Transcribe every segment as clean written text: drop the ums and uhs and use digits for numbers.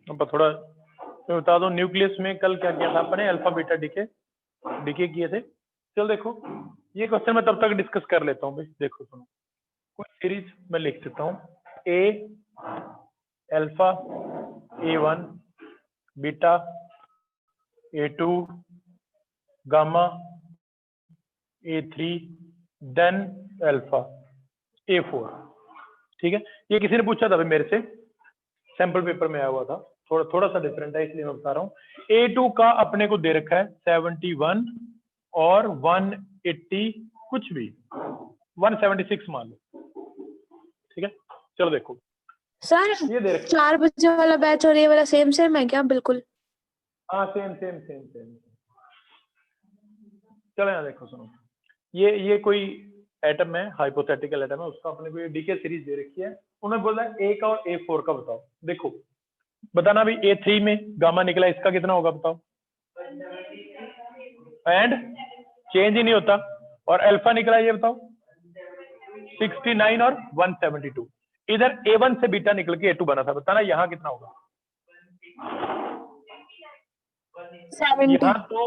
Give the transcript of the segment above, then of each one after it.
अब थोड़ा मैं बता दूं, न्यूक्लियस में कल क्या किया था अपने, अल्फा बीटा डीके किए थे। चल देखो, ये क्वेश्चन मैं तब तक डिस्कस कर लेता हूँ भाई। देखो सुनो, कोई सीरीज मैं लिख देता हूँ, A alpha A1 beta A2 gamma A3 then alpha A4। ठीक है, ये किसी ने पूछा था भाई मेरे से, सैंपल पेपर में आया हुआ था, थोड़ा सा डिफरेंट है इसलिए मैं बता रहा हूँ। A2 का अपने को दे रखा है 71 और 180 कुछ भी 176 मान लो। ठीक है, चलो देखो सर ये दे रखा 4 बजे वाला बैच और ये वाला सेम है क्या? बिल्कुल हाँ सेम। चलो यहाँ देखो सुनो, ये कोई एटम है, हाइपोथेटिकल एटम है, उसका अपने को ये डीके सीरीज दे रखी है। उन्होंने बोला ए का और A4 का बताओ। देखो बताना भी, A3 में गामा निकला, इसका कितना होगा बताओ, एंड चेंज ही नहीं होता। और अल्फा निकला, ये बताओ 69 और 172। इधर A1 से बीटा निकल के A2 बना था, बताना यहाँ कितना होगा। 70। यहाँ तो,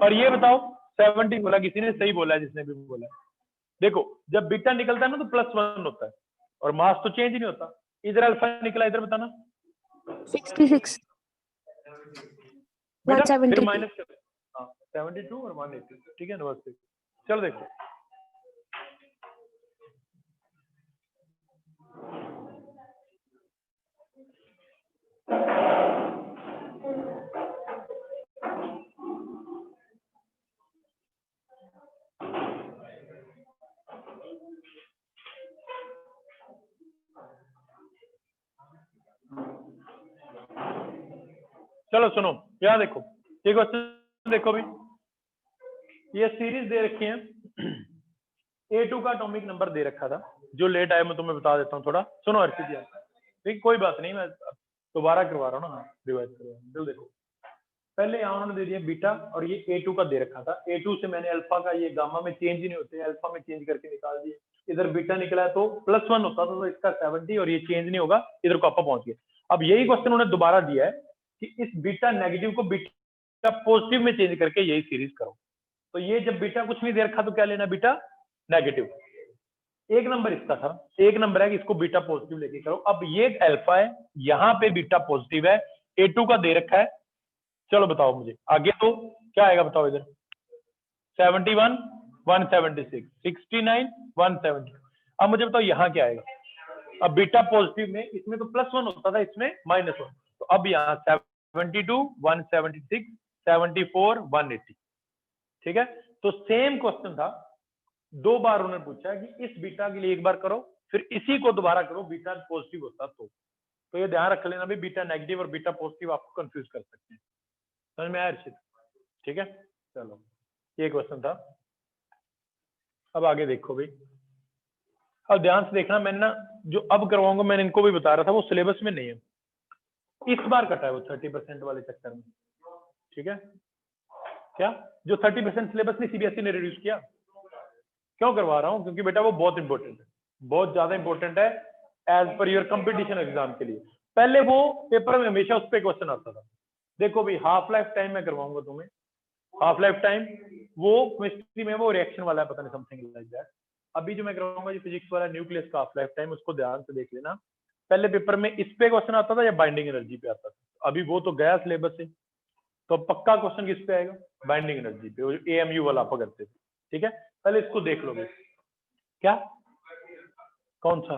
और ये बताओ 70 बोला किसी ने, सही बोला है जिसने भी बोला। देखो जब बीटा निकलता है ना तो +1 होता है और मास तो चेंज ही नहीं होता। इधर अल्फा निकला, इधर बताना 66 बेटा, फिर 170। माइनस कर, हाँ 72 और 180। ठीक है, नमस्ते। चलो देखो, चलो सुनो, यहाँ देखो ये क्वेश्चन देखो भी, ये सीरीज दे रखी है। A2 का एटॉमिक नंबर दे रखा था, जो लेट आया मैं तुम्हें बता देता हूँ थोड़ा। सुनो अर्षित यार, ठीक कोई बात नहीं, मैं दोबारा करवा रहा हूँ ना, रिवाइज करवा रहा हूँ। चलो देखो, पहले यहाँ उन्होंने दे दिया बीटा और ये A2 का दे रखा था। A2 से मैंने अल्फा का, ये गामा में चेंज ही नहीं होते, अल्फा में चेंज करके निकाल दिए। इधर बीटा निकला है तो +1 होता था, तो इसका 70 और ये चेंज नहीं होगा, इधर को अल्फा पहुंच गया। अब यही क्वेश्चन उन्होंने दोबारा दिया है कि इस बीटा नेगेटिव को बीटा पॉजिटिव में चेंज करके यही सीरीज करो। तो ये जब बीटा कुछ नहीं दे रखा तो क्या लेना, बीटा नेगेटिव। एक नंबर इसका था, एक नंबर है कि इसको बीटा पॉजिटिव लेके करो। अब ये अल्फा है, यहाँ पे बीटा पॉजिटिव है, A2 का दे रखा है। चलो बताओ मुझे आगे तो क्या आएगा, बताओ इधर 71 176 69 170। अब मुझे बताओ यहाँ क्या आएगा। अब बीटा पॉजिटिव में, इसमें तो +1 होता था, इसमें -1, तो अब यहाँ 72 176 74 180। ठीक है, तो सेम क्वेश्चन था, दो बार उन्होंने पूछा कि इस बीटा के लिए एक बार करो, फिर इसी को दोबारा करो, बीटा पॉजिटिव होता तो ये ध्यान रख लेना भी, बीटा नेगेटिव और बीटा पॉजिटिव आपको कंफ्यूज कर सकते हैं। समझ में आया अर्षित? ठीक है, चलो ये क्वेश्चन था। अब आगे देखो भाई, अब ध्यान से देखना, मैंने ना जो अब करवाऊंगा, मैंने इनको भी बता रहा था, वो सिलेबस में नहीं है, इस बार कटा है वो 30% वाले चक्कर में। ठीक है, क्या जो 30% सिलेबस ने सीबीएसई ने रिड्यूस किया, क्यों करवा रहा हूँ, क्योंकि बेटा वो बहुत इंपॉर्टेंट है, बहुत ज्यादा इंपॉर्टेंट है as per your competition exam के लिए। पहले वो पेपर में हमेशा उस पर क्वेश्चन आता था। देखो भाई, हाफ लाइफ टाइम में करवाऊंगा तुम्हें, हाफ लाइफ टाइम वो केमिस्ट्री में वो रिएक्शन वाला है, पता नहीं समथिंग लाइक दैट। अभी जो मैं करवाऊंगा जो फिजिक्स वाला न्यूक्लियस का हाफ लाइफ टाइम, उसको ध्यान से देख लेना। पहले पेपर में इस पे क्वेश्चन आता था या बाइंडिंग एनर्जी पे आता था, अभी वो तो गया सिलेबस से, तो पक्का क्वेश्चन किस पे आएगा, बाइंडिंग एनर्जी पे, एएमयू वाला आप करते थे। ठीक है, पहले इसको देख लो। क्या कौन सा,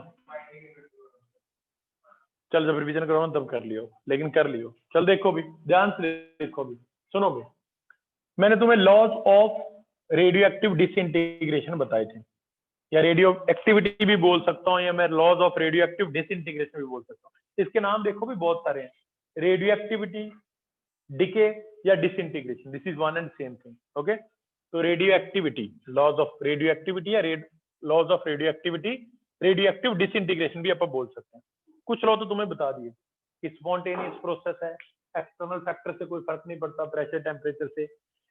चल जब रिवीजन करवाओ तब कर लियो, लेकिन कर लियो। चल देखो भी, ध्यान से देखो भी, सुनो भी, मैंने तुम्हें laws of radio active disintegration बताए थे, या रेडियो एक्टिविटी भी बोल सकता हूँ, या मैं laws of radio active disintegration भी बोल सकता हूँ। इसके नाम देखो भी बहुत सारे हैं, रेडियो एक्टिविटी, डिके या disintegration, this is one and same thing. Okay, तो radio activity, laws of radio activity या laws of radio activity, radio active disintegration भी अपन बोल सकते हैं। कुछ लॉ तो तुम्हें बता दिए कि स्पॉन्टेनियस प्रोसेस है, एक्सटर्नल फैक्टर से कोई फर्क नहीं पड़ता, प्रेशर टेम्परेचर से।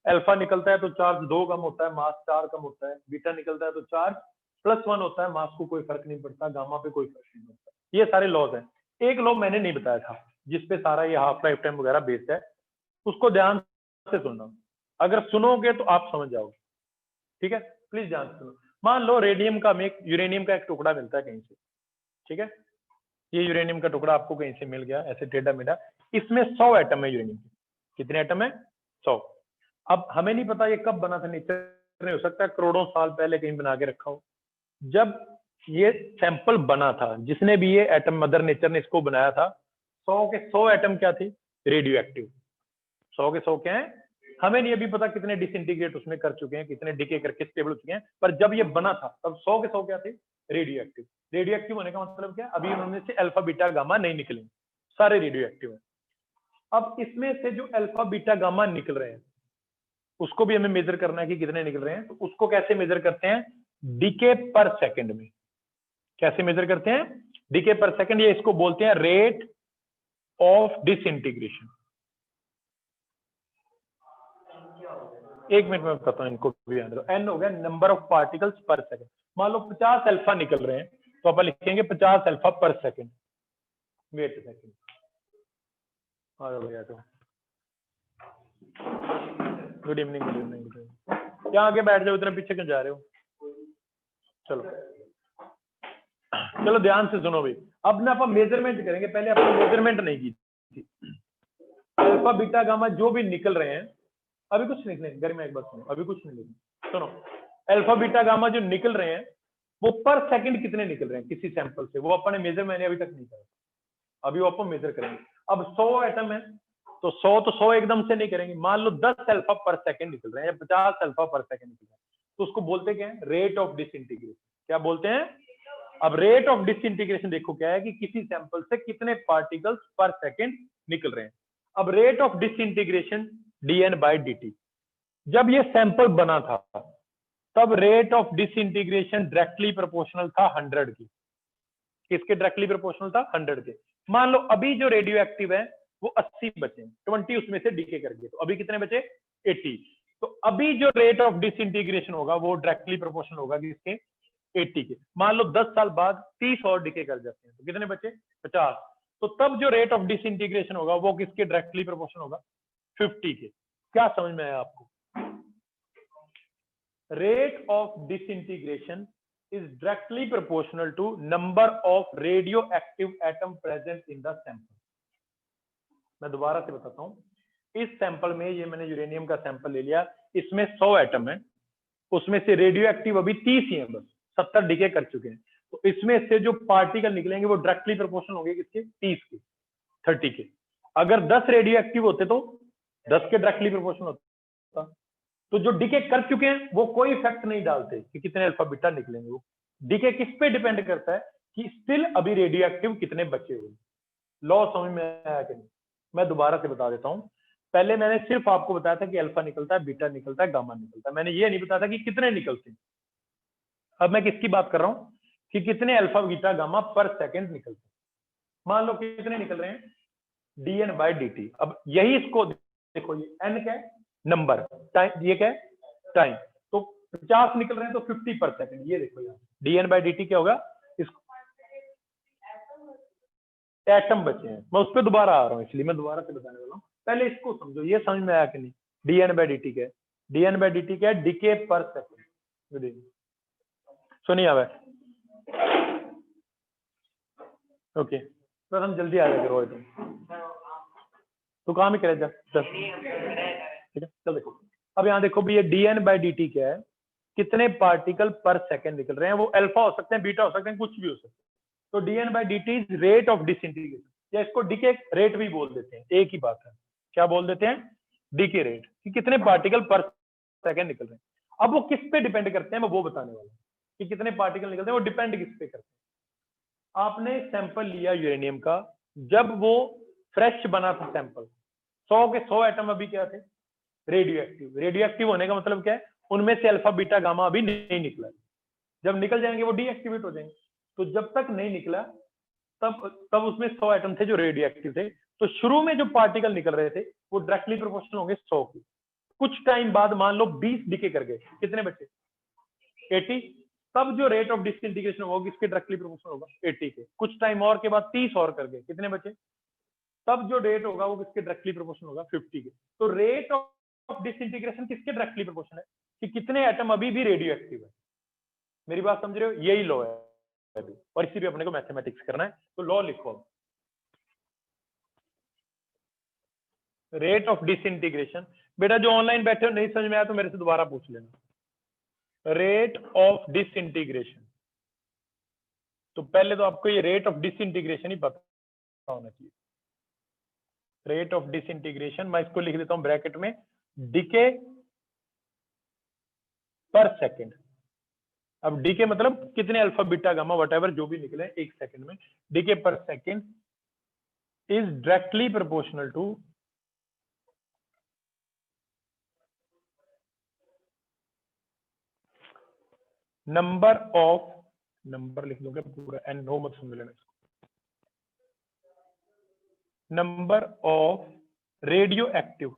अल्फा निकलता है तो चार्ज 2 कम होता है, मास 4 कम होता है। बीटा निकलता है तो चार्ज +1 होता है, मास को कोई फर्क नहीं पड़ता, गामा पे कोई फर्क नहीं पड़ता। ये सारे लॉज हैं। एक लॉ मैंने नहीं बताया था जिसपे सारा ये हाफ लाइफ टाइम वगैरह बेस्ड है, उसको ध्यान से सुनना, अगर सुनोगे तो आप समझ जाओगे, ठीक है? प्लीज ध्यान से सुनो। मान लो रेडियम का में यूरेनियम का एक टुकड़ा मिलता है कहीं से, ठीक है? ये यूरेनियम का टुकड़ा आपको कहीं से मिल गया ऐसे टेढ़ा मेढ़ा, इसमें 100 एटम है यूरेनियम के। कितने एटम है? 100। अब हमें नहीं पता ये कब बना था, नेचर ने हो सकता है करोड़ों साल पहले कहीं बना के रखा हो। जब ये सैंपल बना था, जिसने भी ये एटम, मदर नेचर ने इसको बनाया था, 100 के 100 एटम क्या थे? Radio active. 100 के 100 क्या है? हमें नहीं अभी पता कितने डिसइंटीग्रेट उसमें कर चुके हैं, कितने डिके करके स्टेबल हो चुके हैं, पर जब ये बना था तब 100 के 100 क्या थे? Radio active. रेडियो एक्टिव होने का मतलब क्या? अभी उनमें से अल्फा बीटा गामा नहीं निकले, सारे रेडियो एक्टिव है। अब इसमें से जो अल्फा बीटा गामा निकल रहे हैं उसको भी हमें मेजर करना है कि कितने निकल रहे हैं। तो उसको कैसे मेजर करते हैं? डीके पर सेकंड में। कैसे मेजर करते हैं? डीके पर सेकंड, ये इसको बोलते हैं रेट ऑफ डिसइंटीग्रेशन। एक मिनट में बताता हूं, इनको भी याद रखो। एन हो गया नंबर ऑफ पार्टिकल्स पर सेकंड। मान लो 50 अल्फा निकल रहे हैं तो अपन लिखेंगे 50 अल्फा पर सेकंड। वेट सेकंड, आ जाओ भैया। तो good evening, good evening, good evening. क्या आगे बैठ जाओ, इतना पीछे क्यों जा रहे हो? चलो चलो ध्यान से सुनो भाई। अब ना अपन मेजरमेंट करेंगे, पहले अपन मेजरमेंट नहीं की थी। अल्फा बीटा गामा जो भी निकल रहे हैं, अभी कुछ निकले घर में, एक बात सुनो, अभी कुछ नहीं निकले, सुनो। अल्फा बीटा गामा जो निकल रहे हैं वो पर सेकंड कितने निकल रहे हैं किसी सैंपल से, वो अपन ने मेजर मैंने अभी तक नहीं करा, अभी वो अपन मेजर करेंगे। अब 100 एटम है तो 100 एकदम से नहीं करेंगे। मान लो 10 अल्फा पर सेकंड निकल रहे हैं या 50 अल्फा पर सेकंड निकल रहे हैं, तो उसको बोलते क्या है? Rate of disintegration. क्या बोलते हैं? अब रेट ऑफ डिसइंटीग्रेशन देखो क्या है कि किसी सैंपल से कितने पार्टिकल्स पर सेकंड निकल रहे हैं। अब रेट ऑफ डिसइंटीग्रेशन dN/dt। जब ये सैंपल बना था तब rate of disintegration directly proportional था 100 की। किसके डायरेक्टली प्रोपोर्शनल था? 100 के। मान लो अभी जो रेडियो एक्टिव है वो 80 बचे, 20 उसमें से डीके कर गए, तो अभी कितने बचे? 80। तो अभी जो रेट ऑफ डिसइंटीग्रेशन होगा वो डायरेक्टली प्रोपोर्शनल होगा किसके? 80 के। मान लो 10 साल बाद 30 और डीके कर जाते हैं तो कितने बचे? 50। तो तब जो रेट ऑफ डिसइंटीग्रेशन होगा वो किसके डायरेक्टली प्रोपोर्शनल होगा? 50 के। क्या समझ में आया आपको? Rate of disintegration is directly proportional to number of radioactive atom present in the sample। मैं दोबारा से बताता हूं, इस सैंपल में ये मैंने यूरेनियम का सैंपल ले लिया, इसमें 100 एटम है, उसमें से रेडियो एक्टिव अभी 30 ही है, बस 70 डिके कर चुके हैं। तो इसमें से जो पार्टिकल निकलेंगे वो डायरेक्टली प्रोपोर्शनल होंगे किसके? 30 के, 30 के। अगर 10 रेडियो एक्टिव होते तो 10 के डायरेक्टली प्रोपोर्शनल होता। तो जो डीके कर चुके हैं वो कोई इफेक्ट नहीं डालते कि कितने अल्फा बीटा निकलेंगे। वो डीके किस पे डिपेंड करता है कि स्टिल अभी रेडियो एक्टिव कितने बचे हुए। लॉ समझ में आया कि नहीं? मैं दोबारा से बता देता हूं। पहले मैंने सिर्फ आपको बताया था कि अल्फा निकलता है, बीटा निकलता है, गामा निकलता है, मैंने ये नहीं बताया था कि कितने निकलते हैं। अब मैं किसकी बात कर रहा हूं कि कितने अल्फा बीटा गामा पर सेकंड निकलते हैं। मान लो कितने निकल रहे हैं? dN/dt। अब यही इसको देखो, ये n क्या है? नंबर, टाइम, ये क्या है? टाइम। तो 50 निकल रहे हैं तो 50 पर सेकंड, ये देखो यहाँ dN/dt क्या होगा? इसको एटम बचे हैं, मैं उस पर दोबारा आ रहा हूँ, इसलिए मैं दोबारा से बताने वाला हूँ। पहले इसको समझो, ये समझ में आया कि नहीं? dN/dt क्या है? dN/dt क्या है? डीके पर सेकंड। सुनिए अब, ओके, बस हम जल्दी आ जाएंगे। रोहित तो काम ही करे जा, ठीक है? चल देखो, अब यहाँ देखो भी ये dN/dt क्या है? कितने पार्टिकल पर सेकंड निकल रहे हैं। वो अल्फा हो सकते हैं, बीटा हो सकते हैं, कुछ भी हो सकते हैं। तो dN/dt is rate of disintegration, या इसको डीके रेट भी बोल देते हैं, एक ही बात है। क्या बोल देते हैं? डीके रेट, कि कितने पार्टिकल पर सेकंड निकल रहे हैं। अब वो किस पे डिपेंड करते हैं मैं वो बताने वाला हूँ कि कितने पार्टिकल निकलते हैं, वो डिपेंड किस पे करते हैं। आपने सैंपल लिया यूरेनियम का, जब वो फ्रेश बना था सैंपल, 100 के 100 एटम अभी क्या थे? Radio active. रेडियो एक्टिव होने का मतलब क्या है? उनमें से अल्फा बीटा गामा अभी नहीं निकला। जब निकल जाएंगे वो डीएक्टिवेट हो जाएंगे। तो जब तक नहीं निकला तब उसमें 100 एटम थे जो रेडियो एक्टिव थे। तो शुरू में जो पार्टिकल निकल रहे थे वो डायरेक्टली प्रोपोर्शनल होंगे 100 की। कुछ टाइम बाद मान लो 20 डीके कर गए, कितने बचे? 80। तब जो रेट ऑफ डिसइंटीग्रेशन होगा किसके डायरेक्टली प्रोपोर्शनल होगा, 80 के। कुछ टाइम और के बाद 30 और करके कितने बचे, तब जो रेट होगा वो किसके डायरेक्टली प्रोपोर्शनल होगा, 50 के। तो रेट ऑफ डिसइंटीग्रेशन किसके डायरेक्टली प्रोपोर्शनल है, कि कितने एटम अभी भी रेडियो एक्टिव है। मेरी बात समझ रहे हो, यही लॉ है अभी, और इसी पे अपने को मैथमेटिक्स करना है। तो लॉ लिखो, रेट ऑफ डिसइंटीग्रेशन। बेटा जो ऑनलाइन बैठे हो नहीं समझ में आया तो मेरे से दोबारा पूछ लेना। रेट ऑफ डिसइंटीग्रेशन, तो पहले तो आपको ये रेट ऑफ डिसइंटीग्रेशन ही पता होना चाहिए। रेट ऑफ डिसइंटीग्रेशन, मैं इसको लिख देता हूं ब्रैकेट में, डीके पर सेकेंड। अब डीके मतलब कितने अल्फा बीटा गामा वटएवर जो भी निकले एक सेकंड में, डीके पर second is directly proportional to number of, number लिख दोगे पूरा, एन नो मत समझ लेना इसको, number of radioactive,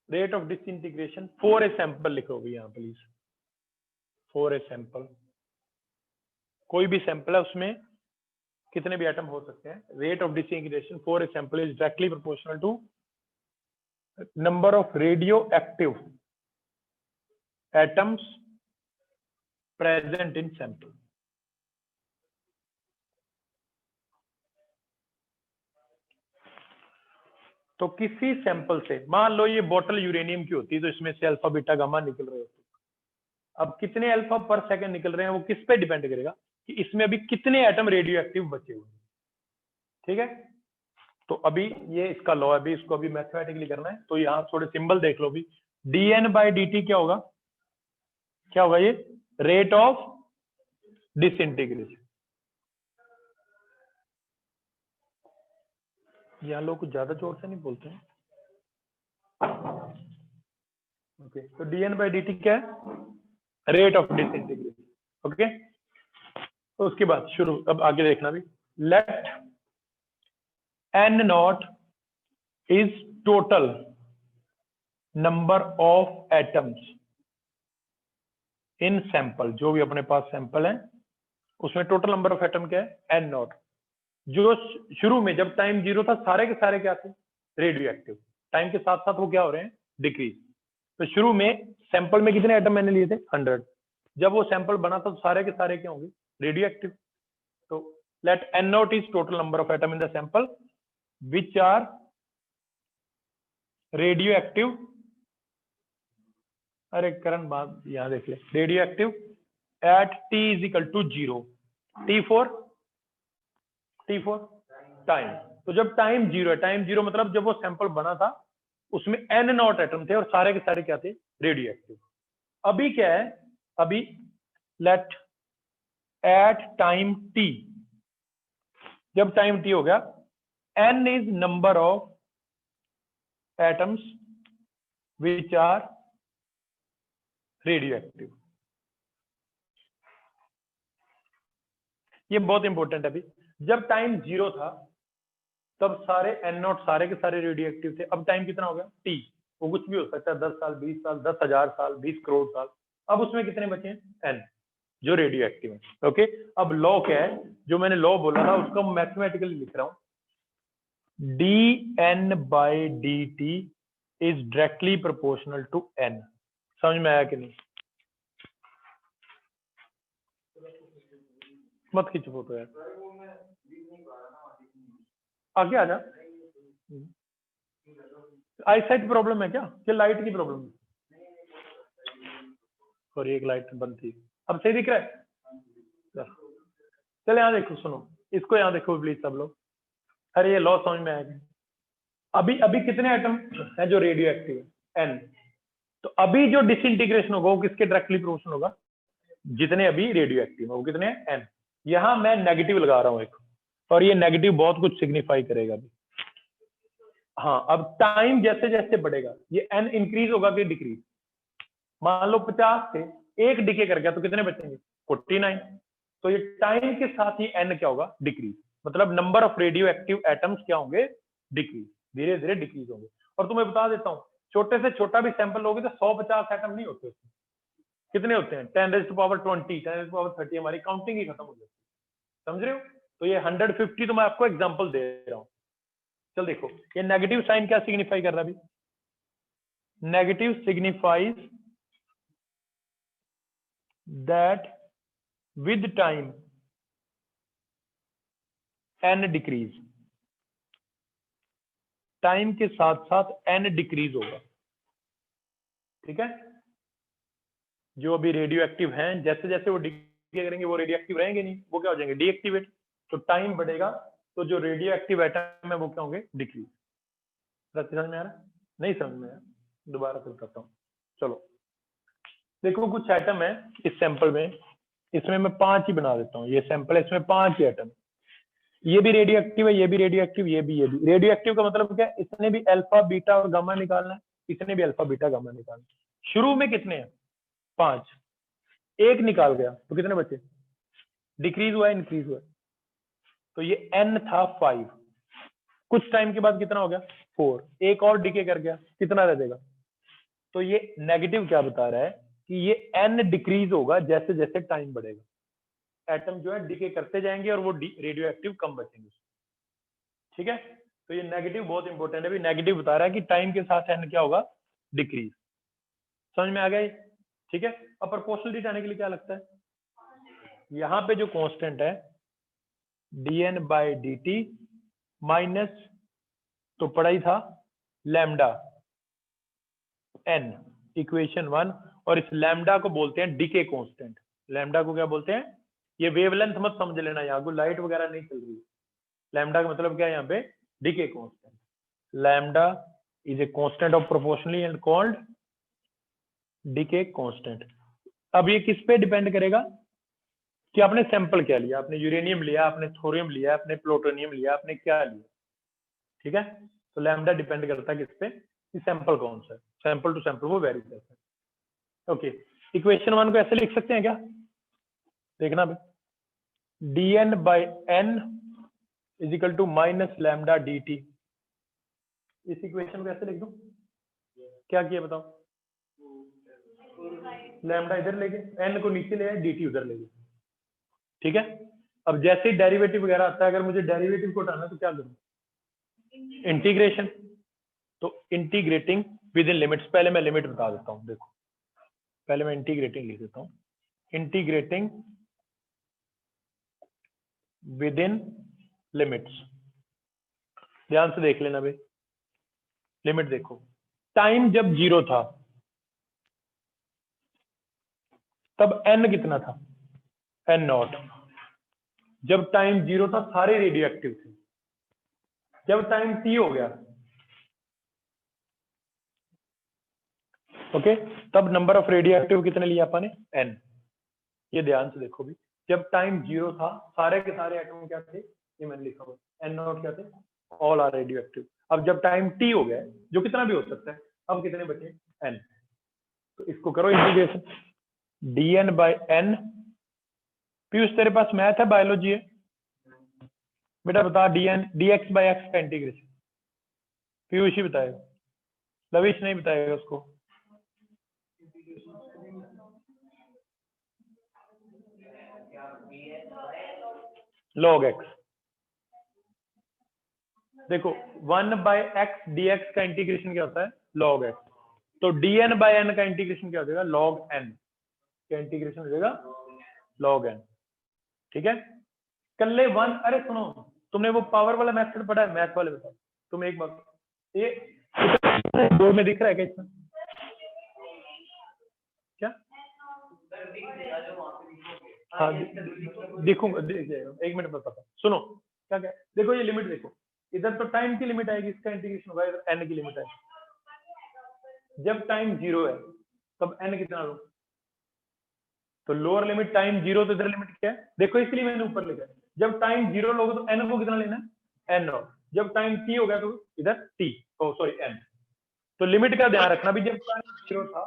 rate of disintegration for a sample लिखोगे यहाँ प्लीज, फॉर ए सैंपल। कोई भी सैंपल है उसमें कितने भी एटम हो सकते हैं, rate of disintegration for a sample is directly proportional to number of radioactive atoms present in sample. तो किसी सैंपल से, मान लो ये बोतल यूरेनियम की होती है तो इसमें से अल्फा बीटा गामा निकल रहे होते, अब कितने अल्फा पर सेकंड निकल रहे हैं वो किस पे डिपेंड करेगा, कि इसमें अभी कितने एटम रेडियो एक्टिव बचे हुए हैं। ठीक है, तो अभी ये इसका लॉ है, अभी इसको अभी मैथमेटिकली करना है। तो यहाँ थोड़े सिंबल देख लो भी, dN बाई dt क्या होगा, क्या होगा ये, रेट ऑफ डिसइंटीग्रेशन। यहाँ लोग कुछ ज्यादा जोर से नहीं बोलते हैं। ओके, तो dN बाई dt क्या है, रेट ऑफ डिसइंटीग्रेशन। ओके, तो उसके बाद शुरू, अब आगे देखना भी, let n not is total number of atoms in sample, जो भी अपने पास सैंपल है उसमें टोटल नंबर ऑफ एटम क्या है, n नॉट। जो शुरू में जब टाइम 0 था सारे के सारे क्या थे, रेडियो एक्टिव, टाइम के साथ साथ वो क्या हो रहे हैं, डिक्रीज। तो शुरू में सैंपल में कितने एटम मैंने लिए थे, 100। जब वो सैंपल बना था तो सारे के सारे क्या होंगे, रेडियो एक्टिव। तो let n not is total number of atom in the sample which are radioactive, अरे करण बात यहां देख ले, radioactive at t is equal to 0, t4 time. तो जब टाइम 0 है, टाइम 0 मतलब जब वो सैंपल बना था उसमें n नॉट एटम थे और सारे के सारे क्या थे, रेडियो एक्टिव। अभी क्या है, अभी लेट एट टाइम t, जब टाइम t हो गया, n is number of atoms which are radioactive. ये बहुत इंपॉर्टेंट है। अभी जब टाइम 0 था तब सारे n नॉट सारे के सारे रेडियो एक्टिव थे। अब टाइम कितना हो गया, t, वो कुछ भी हो सकता है, 10 साल, 20 साल, 10,000 साल, 20 करोड़ साल। अब उसमें कितने बचे हैं, n, जो रेडियो एक्टिव है। ओके, अब लॉ क्या है, जो मैंने लॉ बोला था उसको मैथमेटिकली लिख रहा हूं, dN by dt is directly proportional to n। समझ में आया कि नहीं, मत खींचो फोटो यार, आगे आ जा। आई साइट प्रॉब्लम है क्या, कि लाइट की प्रॉब्लम है, और एक लाइट बंद थी, अब सही दिख रहा है। चलो यहाँ देखो, सुनो इसको, यहाँ देखो प्लीज सब लोग। अरे ये लॉ समझ में आएगा। अभी अभी कितने एटम है जो रेडियो एक्टिव है, n। तो अभी जो डिसइंटीग्रेशन होगा वो किसके डायरेक्टली प्रोपोर्शनल होगा, जितने अभी रेडियो एक्टिव है वो कितने हैं, n। यहां मैं नेगेटिव लगा रहा हूं एक, और ये नेगेटिव बहुत कुछ सिग्निफाई करेगा अभी। हाँ, अब टाइम जैसे जैसे बढ़ेगा ये n इंक्रीज होगा कि डिक्रीज। मान लो 50 से एक डिके कर गया तो कितने बचेंगे, 49। तो ये टाइम के साथ ही n क्या होगा, डिक्रीज। मतलब number of radioactive atoms क्या होंगे, डिक्रीज, धीरे धीरे डिक्रीज होंगे। और तुम्हें बता देता हूँ, छोटे से छोटा भी सैंपल लोगे तो 150 एटम नहीं होते उसमें, कितने होते हैं 10⁻20 10⁻30 हमारी काउंटिंग ही खत्म हो जाती है, समझ रहे हो। तो ये 150 तो मैं आपको एग्जांपल दे रहा हूं। चल देखो ये नेगेटिव साइन क्या सिग्निफाई कर रहा है अभी, negative signifies that with time n decrease, time के साथ साथ n डिक्रीज होगा, ठीक है। जो अभी रेडियो एक्टिव हैं जैसे जैसे वो डिके करेंगे वो रेडियो एक्टिव रहेंगे नहीं, वो क्या हो जाएंगे डीएक्टिवेट। तो टाइम बढ़ेगा तो जो रेडियो एक्टिव एटम है वो क्या होंगे डिक्रीज। समझ में आ रहा है, नहीं समझ में आया, दोबारा से बताता हूँ। चलो देखो कुछ एटम है इस सैंपल में, इसमें मैं 5 ही बना देता हूँ, ये सैंपल है इसमें 5 ही एटम, ये भी रेडियो एक्टिव है, ये भी रेडियो एक्टिव, ये भी रेडियो एक्टिव का मतलब क्या है, इसने भी अल्फा बीटा और गामा निकालना है, इसने भी अल्फा बीटा गामा निकालना है। शुरू में कितने हैं 5, एक निकाल गया तो कितने बचे, डिक्रीज हुआ इंक्रीज हुआ, तो ये n था 5, कुछ टाइम के बाद कितना हो गया 4, एक और डिके कर गया कितना रह जाएगा। तो ये नेगेटिव क्या बता रहा है कि ये n डिक्रीज होगा जैसे जैसे टाइम बढ़ेगा, एटम जो है डिके करते जाएंगे और वो रेडियो एक्टिव कम बचेंगे, ठीक है। तो ये नेगेटिव बहुत इंपॉर्टेंट है, नेगेटिव बता रहा है कि टाइम के साथ n क्या होगा डिक्रीज, समझ में आ गया ये? ठीक है। अब प्रोपोर्शनलिटी आने के लिए क्या लगता है, यहाँ पे जो कांस्टेंट है dn बाई dt माइनस, तो पढ़ा ही था लैम्डा n, इक्वेशन 1, और इस लैम्डा को बोलते हैं डीके कांस्टेंट। लैम्डा को क्या बोलते हैं, ये वेवलेंथ मत समझ लेना, यहाँ को लाइट वगैरह नहीं चल रही, लैम्डा का मतलब क्या है यहाँ पे decay constant. Lambda is a constant of proportionally and called decay constant. अब ये किस पे डिपेंड करेगा कि आपने सैंपल क्या लिया, आपने यूरेनियम लिया, आपने थोरियम लिया, आपने प्लूटोनियम लिया, आपने क्या लिया, ठीक है। तो लैम्डा डिपेंड करता है किस पे, कि सैंपल कौन सा है, सैंपल टू सैंपल वो वेरी करता है। ओके, इक्वेशन 1 को ऐसे लिख सकते हैं क्या, देखना भाई, dn by n is equal to minus lambda dt। इस इक्वेशन को ऐसे लिख दूं, क्या किया बताओ, लैम्डा इधर लेके n को नीचे ले आए, dt उधर ले गए, ठीक है। अब जैसे ही डेरिवेटिव वगैरह आता है, अगर मुझे डेरिवेटिव को हटाना है तो क्या करूं, इंटीग्रेशन। तो इंटीग्रेटिंग विद इन लिमिट्स, पहले मैं लिमिट बता देता हूं, देखो पहले मैं इंटीग्रेटिंग लिख देता हूं, इंटीग्रेटिंग विद इन लिमिट्स, ध्यान से देख लेना भाई, लिमिट देखो, टाइम जब 0 था तब n कितना था n0, जब टाइम 0 था सारे रेडियो एक्टिव थे, जब टाइम t हो गया ओके, तब नंबर ऑफ रेडियो एक्टिव कितने लिया अपन ने n। ये ध्यान से देखो भी, जब टाइम 0 था सारे के सारे एटम क्या थे, ये मैंने लिखा हुआ n0 क्या थे, ऑल आर रेडियो एक्टिव। अब जब टाइम t हो गया, जो कितना भी हो सकता है, अब कितने बचे n, तो इसको करो integration, dn by n। Piyush तेरे पास मैथ है बायोलॉजी है बेटा, बता dx बाई x का इंटीग्रेशन, पीयूष ही बताएगा, लविश नहीं बताएगा उसको। log x, देखो 1 बाय x dx का इंटीग्रेशन क्या होता है log x, तो dn बाय n का इंटीग्रेशन क्या हो जाएगा log n, क्या इंटीग्रेशन हो जाएगा log n, ठीक है। कल्ले 1, अरे सुनो, तुमने वो पावर वाला मेथड पढ़ा है, मैथ वाले बताओ तुम एक बार, ये बोर्ड में दिख रहा है क्या इसमें, क्या हाँ देखूंगा, देख जाएगा, एक मिनट बताता, सुनो क्या क्या, देखो ये लिमिट देखो, इधर तो टाइम की लिमिट आएगी, इसका इंटीग्रेशन होगा, इधर n की लिमिट आएगी, जब टाइम 0 है तब n कितना लो, तो लोअर लिमिट टाइम 0, तो इधर लिमिट क्या है देखो, इसलिए मैंने ऊपर लिखा है, जब टाइम 0 लोगे तो n को कितना लेना है n0, जब टाइम t हो गया तो इधर t, ओ सॉरी n। तो लिमिट का ध्यान रखना भी, जब टाइम 0 था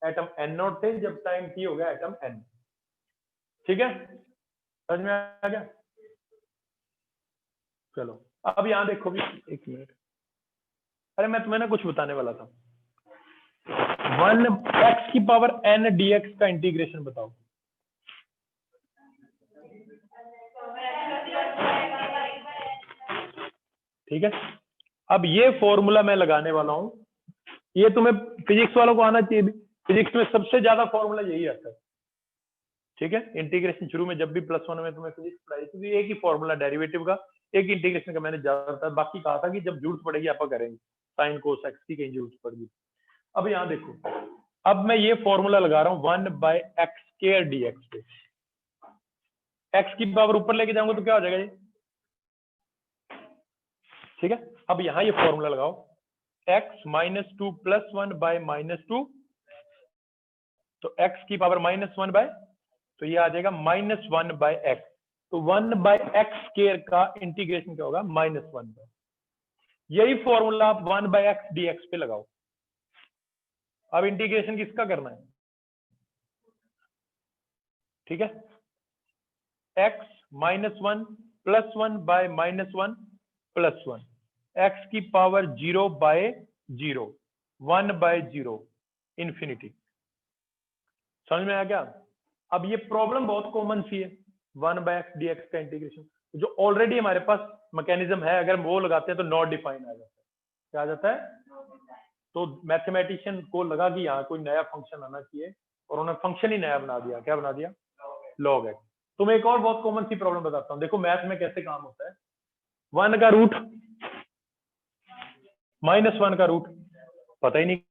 एटम n0 थे, जब टाइम t हो गया एटम n, ठीक है, समझ में आ गया। चलो अब यहां देखो भी, एक मिनट, अरे मैं तुम्हें ना कुछ बताने वाला था, 1 x की पावर n dx का इंटीग्रेशन बताओ। ठीक है, अब ये फॉर्मूला मैं लगाने वाला हूं, ये तुम्हें फिजिक्स वालों को आना चाहिए। फिजिक्स में सबसे ज्यादा फॉर्मूला यही आता है। ठीक है, इंटीग्रेशन शुरू में जब भी +1 में तुम्हें फिजिक्स पढ़ाई थी, एक ही फॉर्मूला डेरिवेटिव का, एक इंटीग्रेशन का मैंने ज्यादातर, बाकी कहा था कि जब जरूरत पड़ेगी आप करेंगे, साइन कोस एक्स की कहीं जरूरत पड़ेगी। अब यहाँ देखो, अब मैं ये फॉर्मूला लगा रहा हूँ 1/x² dx पे। x की पावर ऊपर लेके जाऊंगा तो क्या हो जाएगा ये? ठीक है, अब यहाँ ये फॉर्मूला लगाओ, x -2 + 1/-2, तो x की पावर -1/, तो ये आ जाएगा -1/x। तो 1/x² का इंटीग्रेशन क्या होगा? -1/। यही फॉर्मूला आप 1/x dx पे लगाओ। अब इंटीग्रेशन किसका करना है? ठीक है, x -1 + 1/-1 + 1, x की पावर 0/0, 1/0, इंफिनिटी। समझ में आया क्या? अब ये प्रॉब्लम बहुत कॉमन सी है, 1/x dx का इंटीग्रेशन, जो ऑलरेडी हमारे पास मैकेनिज्म है, अगर हम वो लगाते हैं तो नॉट डिफाइन आ जाता है। क्या आ जाता है? तो मैथमेटिशियन को लगा कि यहाँ कोई नया फंक्शन आना चाहिए, और उन्होंने फंक्शन ही नया बना दिया। क्या बना दिया? log x। तो मैं एक और बहुत कॉमन सी प्रॉब्लम बताता हूँ, देखो मैथ में कैसे काम होता है। 1 का रूट -1 का रूट पता ही नहीं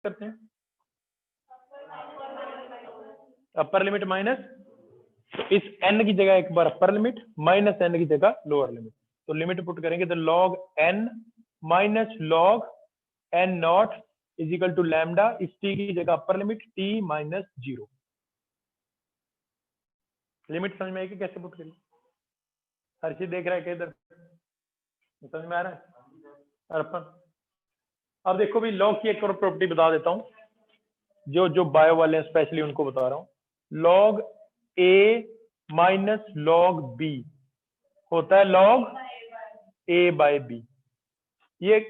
करते हैं। अपर लिमिट माइनस, तो इस n की जगह एक बार अपर लिमिट, -n की जगह लोअर लिमिट, तो लिमिट पुट करेंगे तो log n minus log n not is equal to lambda, इस t की जगह अपर लिमिट t -0। लिमिट समझ में आएगी कैसे पुट करेंगे? हर चीज देख रहा है क्या इधर? समझ में आ रहा है? अर्पण, अब देखो भी लॉग की एक और प्रॉपर्टी बता देता हूँ, जो बायो वाले हैं स्पेशली उनको बता रहा हूँ। log a minus log b होता है log a/b। ये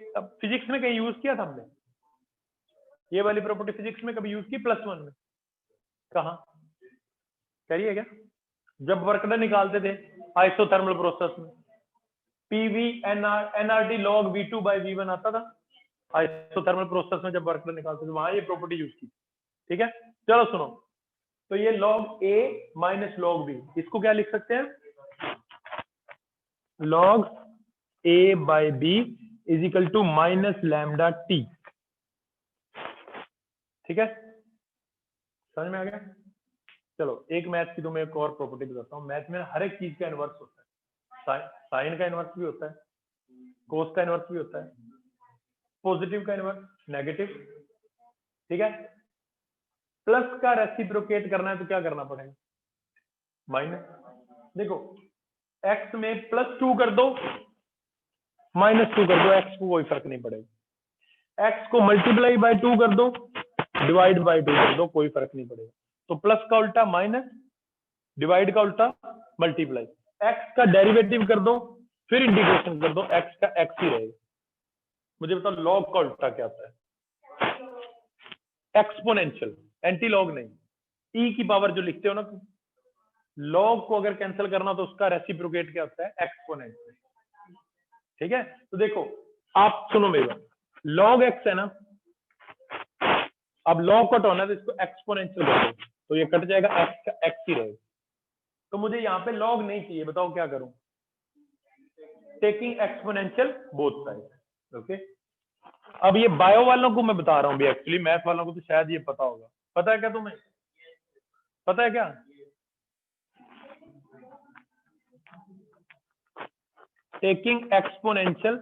फिजिक्स में कहीं यूज किया था हमने? ये वाली प्रॉपर्टी फिजिक्स में कभी यूज की +1 में? कहाँ करिए क्या? जब वर्क डन निकालते थे आइसोथर्मल प्रोसेस में, पीवी एनआरटी log v2/v1 आता था आइसोथर्मल प्रोसेस में, जब वर्क डन निकालते थे वहां ये प्रॉपर्टी यूज की। ठीक है, चलो सुनो, तो ये log a minus log b, इसको क्या लिख सकते हैं? log a/b is equal to -λt। ठीक है, समझ में आ गया? चलो एक मैथ की तुम्हें एक और प्रॉपर्टी बताता हूँ। मैथ में हर एक चीज का इनवर्स होता है, साइन का इनवर्स भी होता है, कोस का इनवर्स भी होता है, पॉजिटिव का इनवर्स, नेगेटिव। ठीक है, प्लस का रेसिप्रोकेट करना है तो क्या करना पड़ेगा? माइनस। देखो x में +2 कर दो, -2 कर दो, x को कोई फर्क नहीं पड़ेगा। x को मल्टीप्लाई बाय 2 कर दो, डिवाइड बाय 2 कर दो, कोई फर्क नहीं पड़ेगा। तो प्लस का उल्टा माइनस, डिवाइड का उल्टा मल्टीप्लाई, x का डेरिवेटिव कर दो, फिर इंटीग्रेशन कर दो, x का x ही रहेगा। मुझे बताओ लॉग का उल्टा क्या आता है? एक्सपोनेंशियल, एंटी लॉग नहीं। e की पावर जो लिखते हो ना, लॉग को अगर कैंसिल करना तो उसका रेसिप्रोकेट क्या होता है? एक्सपोनेंशियल। ठीक है, तो देखो आप सुनो मेरी बात, log x है ना, अब log कट होना है तो इसको एक्सपोनेंशियल कर दो, तो ये कट जाएगा, x का x ही रहेगा। तो मुझे यहाँ पे log नहीं चाहिए, बताओ क्या करूं? Taking exponential both side. Okay, अब ये बायो वालों को मैं बता रहा हूँ, एक्चुअली मैथ वालों को तो शायद ये पता होगा। पता है क्या तुम्हें? पता है क्या? टेकिंग एक्सपोनेंशियल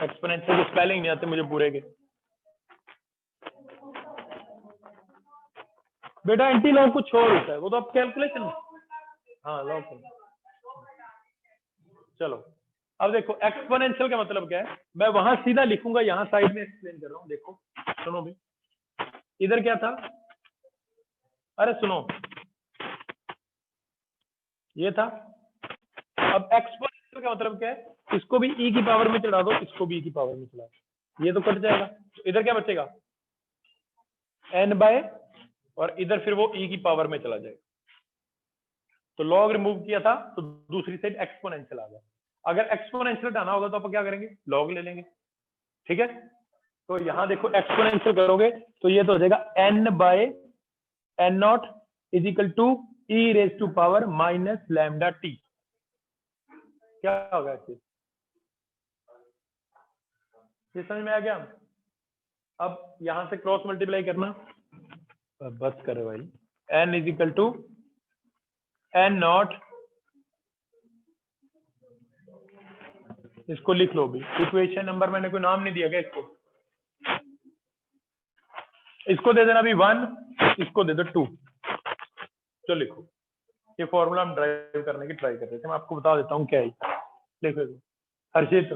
एक्सपोनेंशियल की स्पेलिंग नहीं आते मुझे पूरे के। बेटा एंटी लॉग कुछ और होता है, वो तो आप कैलकुलेशन, हाँ लॉग। चलो अब देखो एक्सपोनेंशियल का मतलब क्या है, मैं वहां सीधा लिखूंगा, यहाँ साइड में एक्सप्लेन कर रहा हूँ। देखो सुनो भी, इधर क्या था, अरे सुनो, ये था। अब एक्सपोनेंशियल का मतलब क्या है, इसको भी e की पावर में चढ़ा दो, इसको भी e की पावर में चढ़ा दो, ये तो कट जाएगा, तो इधर क्या बचेगा n बाय, और इधर फिर वो e की पावर में चला जाएगा। तो लॉग रिमूव किया था तो दूसरी साइड एक्सपोनेंशियल आ गया। अगर एक्सपोनेंशियल हटाना होगा तो आप क्या करेंगे, लॉग ले लेंगे, ठीक है। तो यहां देखो एक्सपोनेंशियल करोगे तो ये तो हो जाएगा n by n not is equal to e raise to power minus lambda t। क्या होगा इससे, ये समझ में आ गया। अब यहां से क्रॉस मल्टीप्लाई करना, बस करे भाई, n is equal to n nought, इसको लिख लो भी, इक्वेशन नंबर मैंने कोई नाम नहीं दिया क्या इसको दे देना भी 1, इसको दे दो 2, तो लिखो। ये फॉर्मूला हम ड्राइव करने की ट्राई कर रहे थे, मैं आपको बता देता हूँ क्या है। देखो हर्षित,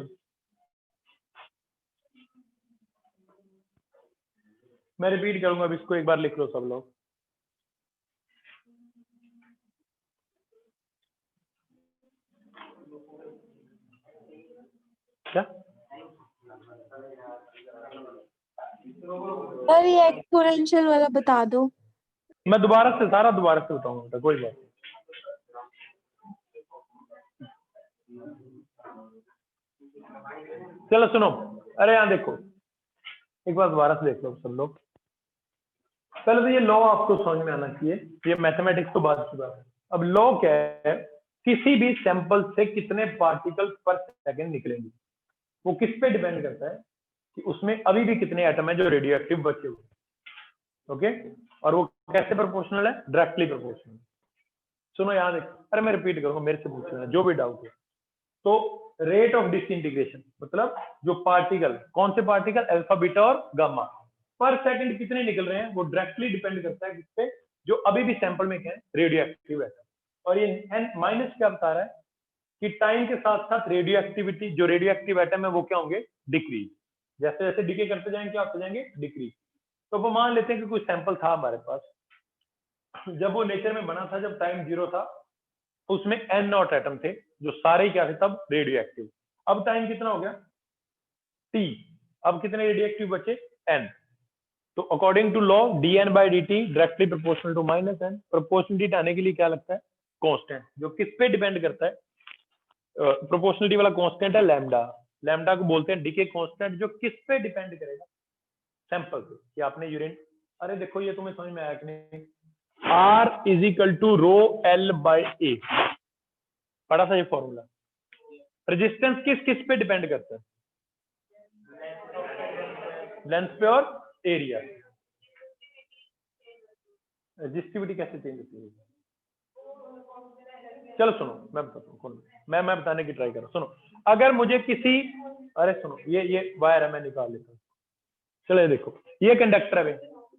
मैं रिपीट करूंगा, अब इसको एक बार लिख लो सब लोग। क्या सर ये एक्सपोनेंशियल वाला बता दो। मैं दोबारा से सारा दोबारा से बताऊंगा, कोई बात नहीं। चलो सुनो, अरे यहाँ देखो एक बार दोबारा से देख लो सब लोग। पहले तो ये लॉ आपको समझ में आना चाहिए, ये मैथमेटिक्स तो बाद की बात है। अब लॉ क्या है, किसी भी सैंपल से कितने पार्टिकल पर सेकंड निकलेंगे, वो किस पे डिपेंड करता है कि उसमें अभी भी कितने एटम है जो रेडियो एक्टिव बचे हुए। ओके, और वो कैसे प्रोपोर्शनल है, डायरेक्टली प्रोपोर्शनल। सुनो यहाँ देखो, अरे मैं रिपीट करूंगा, मेरे से पूछ लेना जो भी डाउट है। तो रेट ऑफ डिसइंटीग्रेशन मतलब जो पार्टिकल, कौन से पार्टिकल, अल्फा बीटा और गामा, पर सेकंड कितने निकल रहे हैं, वो डायरेक्टली डिपेंड करता है किस पे, जो अभी भी सैंपल में क्या है, रेडियो एक्टिव है। और ये n माइनस क्या बता रहा है कि टाइम के साथ साथ रेडियो एक्टिविटी, जो रेडियो एक्टिव एटम है वो क्या होंगे, डिक्रीज। जैसे जैसे डिके करते जाएंगे क्या होते जाएंगे, डिक्रीज। तो वो मान लेते हैं कि कुछ सैंपल था हमारे पास, जब वो नेचर में बना था, जब टाइम 0 था, उसमें n नॉट एटम थे जो सारे क्या थे तब रेडियो एक्टिव। अब टाइम कितना हो गया t, अब कितने रेडियो एक्टिव बचे, n। तो according to law dn by dt directly proportional to minus n। Proportionality आने के लिए क्या लगता है, कांस्टेंट, जो किस पे डिपेंड करता है, प्रोपोर्शनलिटी वाला कांस्टेंट है लैम्डा। लैम्डा को बोलते हैं डीके कांस्टेंट, जो किस पे डिपेंड करेगा, सैंपल पे, कि आपने यूरिन, अरे देखो ये तुम्हें समझ में आया कि नहीं, R is equal to rho L by A, पढ़ा था ये फॉर्मूला। रेजिस्टेंस किस किस पे डिपेंड करता है, लेंथ पे और एरिया। रेजिस्टिविटी कैसे चेंज होती है, चलो सुनो मैं बताता हूँ, मैं बताने की ट्राई कर रहा हूँ। सुनो, अगर मुझे किसी, अरे सुनो ये वायर है, मैं निकाल लेता हूँ। चलो ये देखो, ये कंडक्टर है,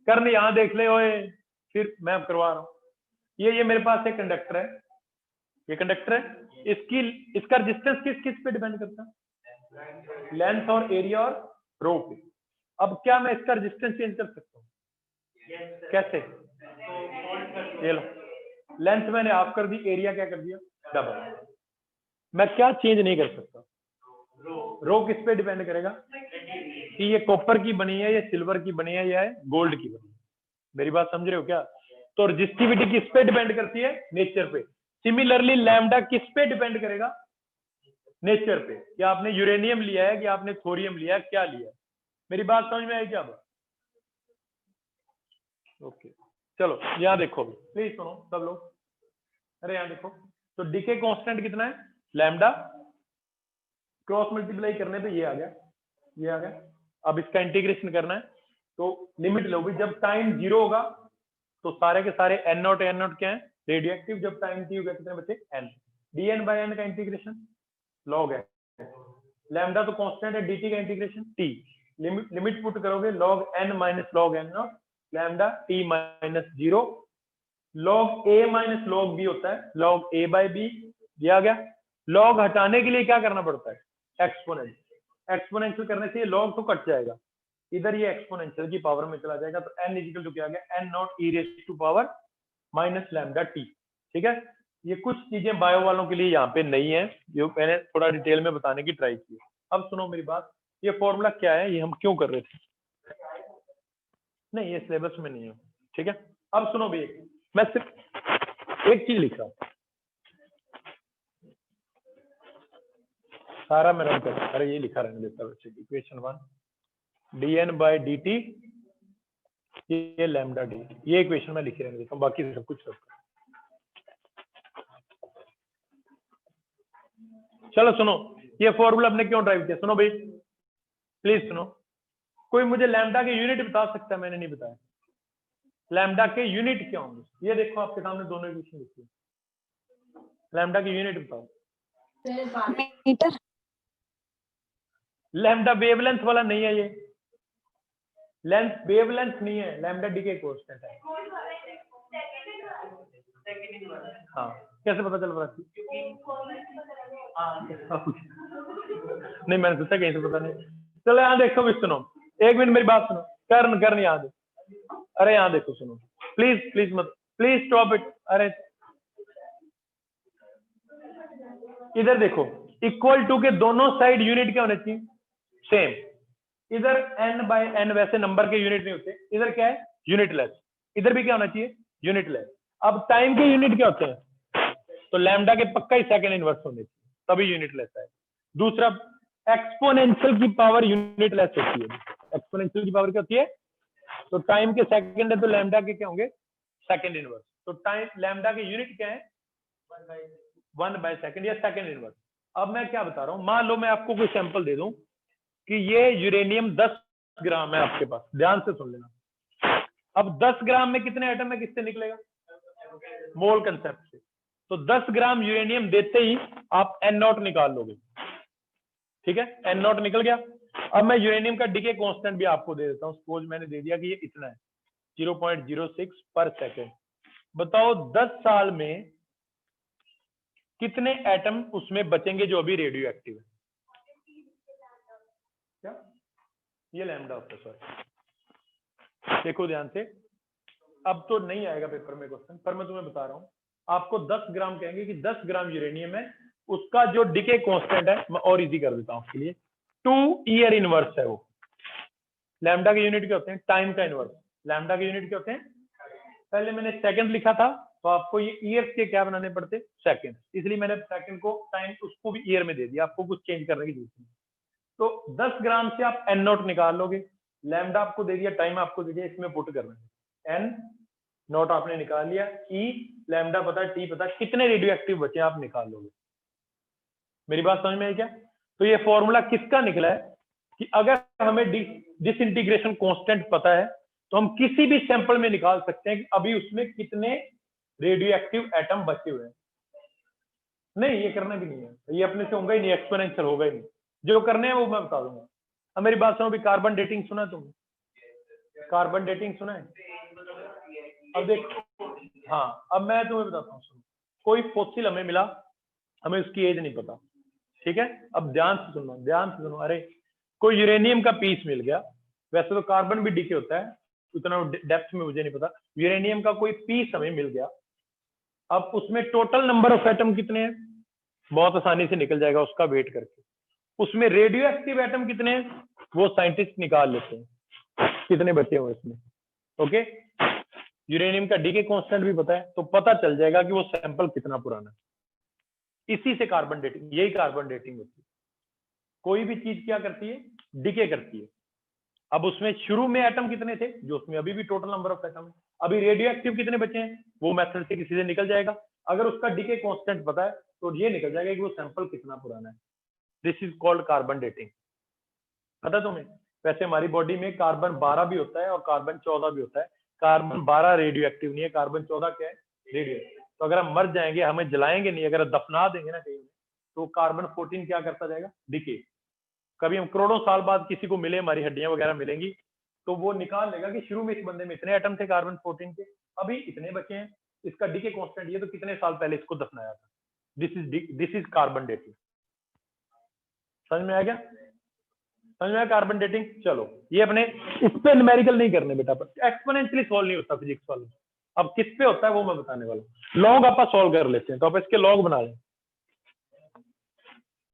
कर्ण यहाँ देख ले ओए, फिर मैं अब करवा रहा हूँ। ये मेरे पास एक कंडक्टर है, ये कंडक्टर है, इसका रेजिस्टेंस किस किस पे डिपेंड करता है, लेंथ और एरिया और रो पे। अब क्या मैं इसका रेजिस्टेंस चेंज कर सकता हूँ, कैसे, ये लो, लेंथ मैंने हाफ कर दी, एरिया क्या कर दिया, डबल। मैं क्या चेंज नहीं कर सकता, रो किस पे डिपेंड करेगा कि ये कॉपर की बनी है, ये सिल्वर की बनी है, या गोल्ड की बनी है। मेरी बात समझ रहे हो क्या। तो रेजिस्टिविटी किस पे डिपेंड करती है, नेचर पे। सिमिलरली लैम्डा किस पे डिपेंड करेगा, नेचर पे, कि आपने यूरेनियम लिया है कि आपने थोरियम लिया है, क्या लिया है। मेरी बात समझ में आई क्या बात, ओके। चलो यहाँ देखो, प्लीज सुनो सब लोग, अरे यहाँ देखो, तो डीके कांस्टेंट कितना है, लैम्डा, क्रॉस मल्टीप्लाई करने पे ये आ गया, ये आ गया। अब इसका इंटीग्रेशन करना है, तो लिमिट लो भी, जब टाइम 0 होगा तो सारे के सारे n नॉट क्या है, रेडियो एक्टिव। जब टाइम t होगा कितने बचे, n, dn बाय n का इंटीग्रेशन लॉग है, लैम्डा तो कांस्टेंट है, dt का इंटीग्रेशन t, लिमिट पुट करोगे log n minus log n not lambda t minus 0, log a minus log b होता है log a बाई b, दिया गया। log हटाने के लिए क्या करना पड़ता है? एक्सपोनेंट, एक्सपोनेंशियल करने से ये log तो कट जाएगा, इधर ये एक्सपोनेंशियल की पावर में चला जाएगा, तो n इक्वल टू क्या आ गया, n nought e raise to power minus lambda t। ठीक है, ये कुछ चीजें बायो वालों के लिए यहाँ पे नहीं है, जो मैंने थोड़ा डिटेल में बताने की ट्राई की। अब सुनो मेरी बात, ये फॉर्मूला क्या है, ये हम क्यों कर रहे थे? नहीं, ये सिलेबस में नहीं है। ठीक है, अब सुनो भैया, मैं सिर्फ एक चीज लिख रहा हूँ, सारा मैं रन कर, अरे ये लिखा रहने देता बच्चे, इक्वेशन 1 dn बाई dt, ये लैम्डा डी, ये इक्वेशन में लिखे रहने देता हूँ, बाकी सब कुछ सब। चलो सुनो, ये फॉर्मूला हमने क्यों ड्राइव किया, सुनो भाई प्लीज सुनो। कोई मुझे लैम्डा के यूनिट बता सकता है? मैंने नहीं बताया। लैम्डा के यूनिट क्या होंगे? ये देखो आपके सामने दोनों इक्वेशन लिखी है, लैम्डा के यूनिट बताओ। मीटर। लैम्डा वेवलेंथ वाला नहीं है, ये वेवलेंथ नहीं है, लैम्डा डी के कांस्टेंट है। हाँ, कैसे पता चल रहा है? नहीं, मैंने सोचा कहीं से पता नहीं। चलो यहाँ देखो भी, सुनो एक मिनट मेरी बात सुनो, कर्ण यहाँ दे, अरे यहाँ देखो सुनो, प्लीज प्लीज मत, प्लीज स्टॉप इट। अरे इधर देखो, इक्वल टू के दोनों साइड यूनिट क्या होने चाहिए? सेम। इधर n बाय n वैसे नंबर के यूनिट नहीं होते, इधर क्या है? यूनिटलेस। इधर भी क्या होना चाहिए? यूनिटलेस। अब टाइम के यूनिट क्या होते हैं? तो लैम्डा के पक्का ही सेकंड इनवर्स होने चाहिए, तभी यूनिटलेस है। दूसरा, एक्सपोनेंशियल की पावर यूनिटलेस होती है। एक्सपोनेंशियल की पावर क्या होती है? तो टाइम के सेकंड है, तो लैम्डा के क्या होंगे? Second inverse. तो टाइम लैम्डा के यूनिट क्या है? 1 बाय सेकंड या सेकंड इनवर्स। अब मैं क्या बता रहा हूं, मान लो मैं आपको कोई सैंपल दे दूं कि ये यूरेनियम 10 ग्राम है आपके पास, ध्यान से सुन लेना। अब 10 ग्राम में कितने एटम है, किससे निकलेगा? मोल कंसेप्ट से। तो 10 ग्राम यूरेनियम देते ही आप n0 निकाल लोगे। ठीक है, n0 निकल गया। अब मैं यूरेनियम का डीके कांस्टेंट भी आपको दे देता हूं, सपोज मैंने दे दिया कि ये इतना है 0.06 पर सेकेंड। बताओ 10 साल में कितने एटम उसमें बचेंगे जो अभी रेडियो एक्टिव है? क्या ये लैम्डा होता है? सॉरी, देखो ध्यान से, अब तो नहीं आएगा पेपर में क्वेश्चन, पर मैं तुम्हें बता रहा हूं, आपको 10 ग्राम कहेंगे कि 10 ग्राम यूरेनियम है, उसका जो डिके कांस्टेंट है, मैं और इजी कर देता हूं आपके लिए, 2 ईयर इनवर्स है वो। लैम्डा के यूनिट क्या होते हैं? टाइम का इनवर्स। लैम्डा के यूनिट क्या होते हैं? पहले मैंने सेकंड लिखा था, तो आपको ये ईयर के क्या बनाने पड़ते? सेकंड, इसलिए मैंने सेकंड को टाइम उसको भी ईयर में दे दिया, आपको कुछ चेंज करने की जरूरत नहीं। तो 10 ग्राम से आप n0 निकाल लोगे, लैम्डा आपको दे दिया, टाइम आपको दे दिया, इसमें पुट करना है। n0 आपने निकाल लिया, e लैम्डा पता है, t पता है, कितने रेडियो एक्टिव बचे आप निकाल लोगे। मेरी बात समझ में आई क्या? तो ये फॉर्मूला किसका निकला है कि अगर हमें डिसइंटीग्रेशन कांस्टेंट पता है तो हम किसी भी सैंपल में निकाल सकते हैं कि अभी उसमें कितने रेडियो एक्टिव एटम बचे हुए हैं। नहीं, ये करना भी नहीं है, ये अपने से होगा ही नहीं, एक्सपोनेंशियल होगा ही नहीं। जो करने हैं वो मैं बता दूंगा। अब मेरी बात सुनो भी, कार्बन डेटिंग सुना है तुमने? कार्बन डेटिंग सुना है? अब देखो, हाँ अब मैं तुम्हें बताता हूँ, सुनो, कोई फॉसिल हमें मिला, हमें उसकी एज नहीं पता, ठीक है? अब ध्यान से सुनो, ध्यान से सुनो। अरे कोई यूरेनियम का पीस मिल गया, वैसे तो कार्बन भी डीके होता है, उतना डेप्थ में मुझे नहीं पता। यूरेनियम का कोई पीस हमें मिल गया, अब उसमें टोटल नंबर ऑफ एटम कितने हैं? बहुत आसानी से निकल जाएगा उसका वेट करके। उसमें रेडियो एक्टिव एटम कितने हैं? वो साइंटिस्ट निकाल लेते हैं कितने बचे हुए इसमें। ओके, यूरेनियम का डीके कांस्टेंट भी पता है, तो पता चल जाएगा कि वो सैंपल कितना पुराना है। इसी से कार्बन डेटिंग, यही कार्बन डेटिंग होती है। कोई भी चीज क्या करती है? डीके करती है। अब उसमें शुरू में एटम कितने थे, जो उसमें अभी भी टोटल नंबर ऑफ एटम है, अभी रेडियो एक्टिव कितने बचे हैं, वो मेथड से किसी से निकल जाएगा। अगर उसका डीके कांस्टेंट पता है तो ये निकल जाएगा कि वो सैंपल कितना पुराना है। This is called carbon dating. पता तुम्हें? वैसे हमारी बॉडी में कार्बन 12 भी होता है और कार्बन 14 भी होता है। कार्बन 12 रेडियो एक्टिव नहीं है, कार्बन 14 क्या है? Radio active. तो अगर हम मर जाएंगे, हमें जलाएंगे नहीं, अगर दफना देंगे ना कहीं, तो कार्बन 14 क्या करता जाएगा? डिके। कभी हम करोड़ों साल बाद किसी को मिले, हमारी हड्डियां वगैरह मिलेंगी, तो वो निकाल लेगा कि शुरू में इस बंदे में इतने एटम थे कार्बन 14 के, अभी इतने बचे हैं, इसका डीके कांस्टेंट ये, तो कितने साल पहले इसको दफनाया था। This is carbon dating. समझ में आ गया? समझ में आया कार्बन डेटिंग? चलो ये अपने इस पे न्यूमेरिकल नहीं करने बेटा, एक्सपोनेंशियली सॉल्व नहीं होता फिजिक्स वालों। अब किस पे होता है वो मैं बताने वाला हूँ। लॉग आप सॉल्व कर लेते हैं, तो आप इसके लॉग बना लें।